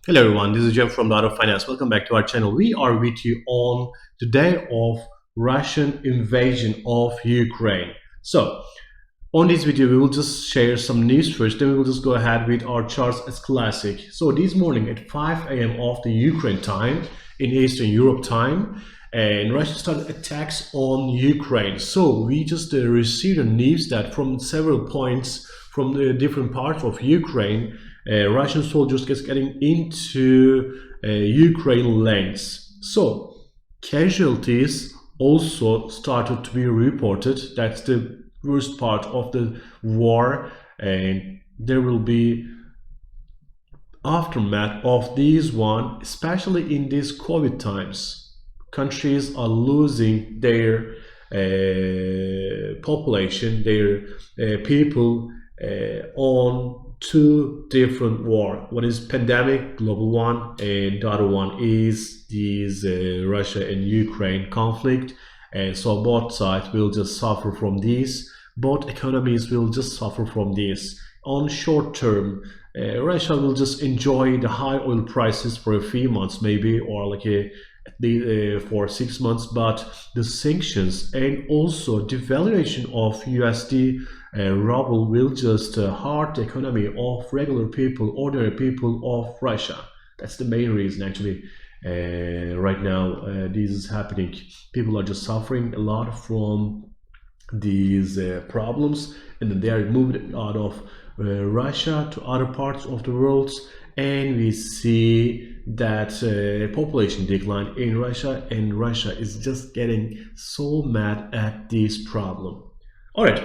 Hello everyone, this is Jim from the Art of Finance. Welcome back to our channel. We are with you on the day of Russian invasion of Ukraine. So, on this video, we will just share some news first, then we will just go ahead with our charts as classic. So, this morning at 5 a.m. of the Ukraine time, in Eastern Europe time, and Russia started attacks on Ukraine. So, we just received a news that from several points from the different parts of Ukraine, Russian soldiers getting into Ukraine lands. So casualties also started to be reported. That's the worst part of the war, and there will be aftermath of this one, especially in these COVID times. Countries are losing their population, their people on two different war. One is pandemic, global one, and the other one is this Russia and Ukraine conflict. And so both sides will just suffer from this. Both economies will just suffer from this. On short term, Russia will just enjoy the high oil prices for a few months, maybe, or like for 6 months. But the sanctions and also devaluation of USD ruble will just hurt the economy of regular people, ordinary people of Russia. That's the main reason, actually. Right now, this is happening. People are just suffering a lot from these problems, and then they are moved out of Russia to other parts of the world, and we see that population decline in Russia, and Russia is just getting so mad at this problem. All right.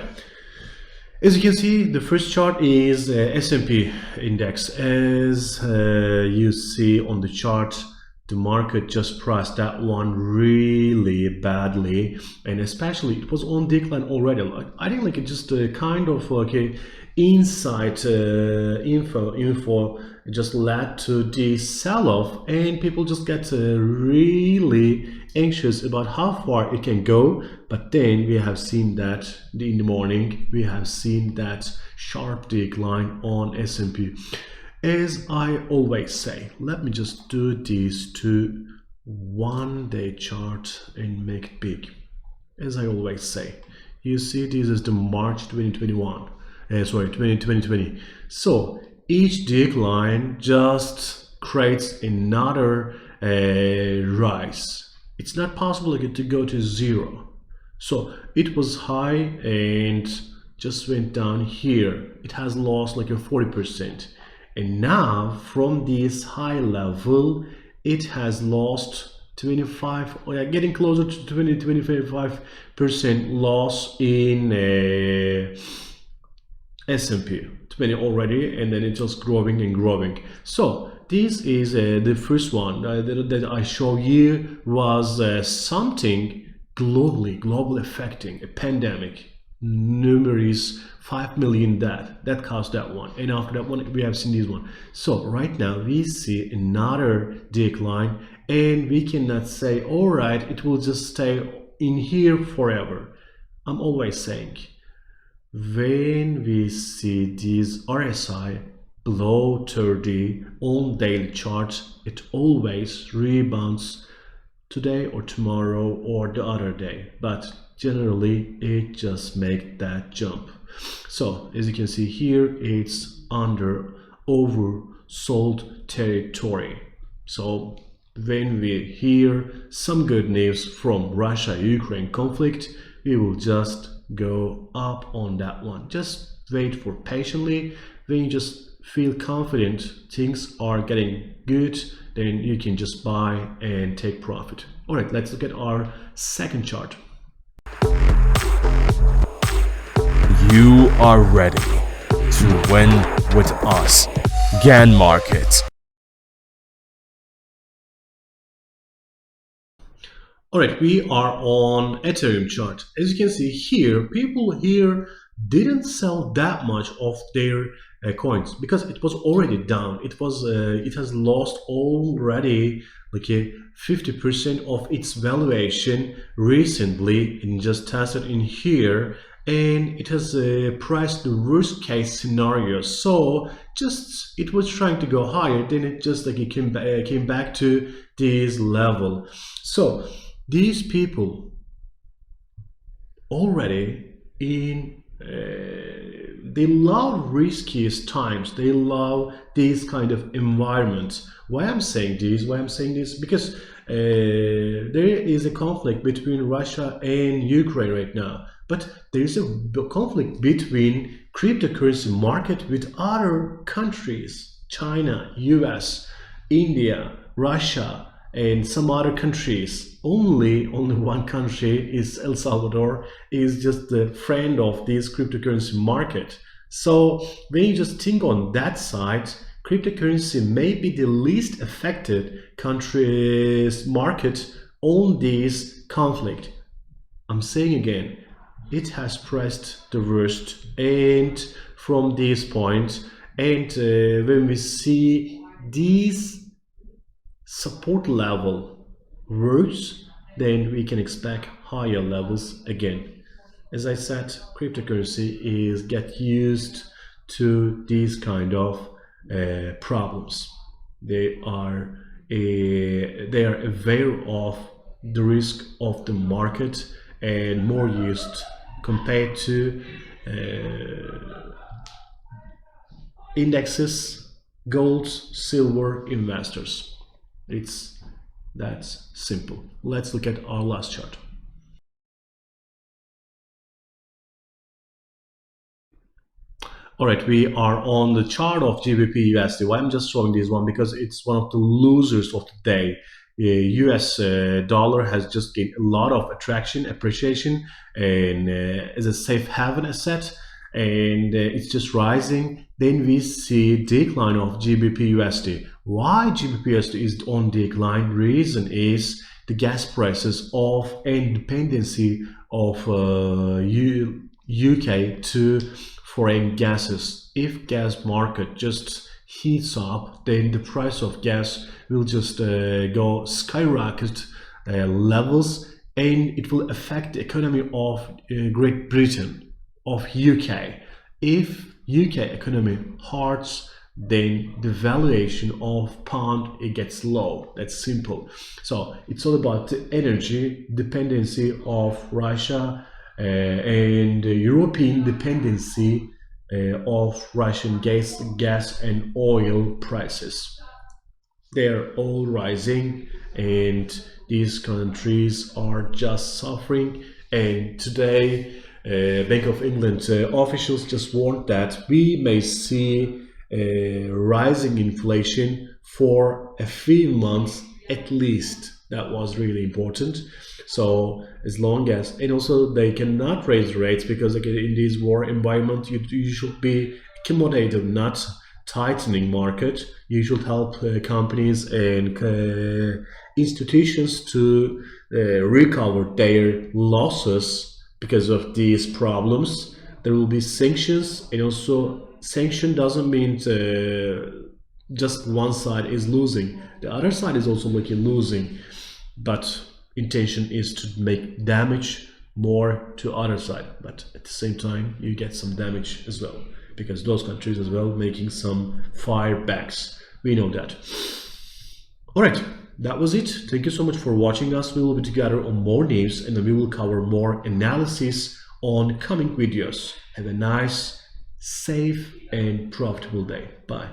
As you can see, the first chart is S&P index. As you see on the chart, the market just priced that one really badly, and especially it was on decline already. I think like it just kind of like a insight info just led to the sell-off, and people just get really anxious about how far it can go. But then we have seen that in the morning we have seen that sharp decline on S&P. As I always say, let me just do this to 1-day chart and make it big. As I always say, you see this is the March 2020. So each decline just creates another rise. It's not possible to go to zero. So it was high and just went down here. It has lost like a 40%. And now from this high level, it has lost 25, or getting closer to 25% loss in S&P 20 already, and then it's just growing and growing. So this is the first one that I show you was something global affecting a pandemic. Numerous 5 million that caused that one, and after that one we have seen this one. So right now we see another decline, and we cannot say all right, it will just stay in here forever. I'm always saying, when we see this RSI below 30 on daily charts, it always rebounds today or tomorrow or the other day, but generally it just makes that jump. So as you can see here, it's under oversold territory. So when we hear some good news from Russia-Ukraine conflict, we will just go up on that one. Just wait for patiently. When you just feel confident things are getting good, then you can just buy and take profit. All right, let's look at our second chart. You are ready to win with us. GAN Market. All right, we are on Ethereum chart. As you can see here, people here didn't sell that much of their coins because it was already down. It has lost already like a 50% of its valuation recently, and just tested in here, and it has priced the worst case scenario. So just it was trying to go higher, then it just like it came back to this level. So these people already in they love riskiest times, they love these kind of environments. Why I'm saying this, because there is a conflict between Russia and Ukraine right now, but there is a conflict between cryptocurrency market with other countries: China, US, India, Russia, and some other countries. Only one country is El Salvador, is just the friend of this cryptocurrency market. So when you just think on that side, cryptocurrency may be the least affected country's market on this conflict. I'm saying again, it has pressed the worst, and from this point, and when we see these support level works, then we can expect higher levels again. As I said, cryptocurrency is get used to these kind of problems. They are aware of the risk of the market and more used compared to indexes, gold, silver investors. It's that simple. Let's look at our last chart. All right, we are on the chart of GBP USD. Why I'm just showing this one? Because it's one of the losers of the day. US dollar has just gained a lot of appreciation, and as a safe haven asset, and it's just rising. Then we see decline of GBP USD. Why GBP USD is on decline? Reason is the gas prices of and dependency of UK to foreign gases. If gas market just heats up, then the price of gas will just go skyrocket levels, and it will affect the economy of Great Britain, of UK. If UK economy hurts, then the valuation of pound, it gets low. That's simple. So it's all about the energy dependency of Russia and the European dependency of Russian gas and oil prices. They're all rising, and these countries are just suffering. And today Bank of England officials just warned that we may see rising inflation for a few months at least. That was really important. So as long as, and also they cannot raise rates, because again, in this war environment, you should be accommodative, not tightening market. You should help companies and institutions to recover their losses because of these problems. There will be sanctions, and also sanction doesn't mean just one side is losing. The other side is also losing, but intention is to make damage more to other side, but at the same time you get some damage as well, because those countries as well making some firebacks. We know that. All right, that was it. Thank you so much for watching us. We will be together on more news, and then we will cover more analysis on coming videos. Have a nice, safe and profitable day. Bye.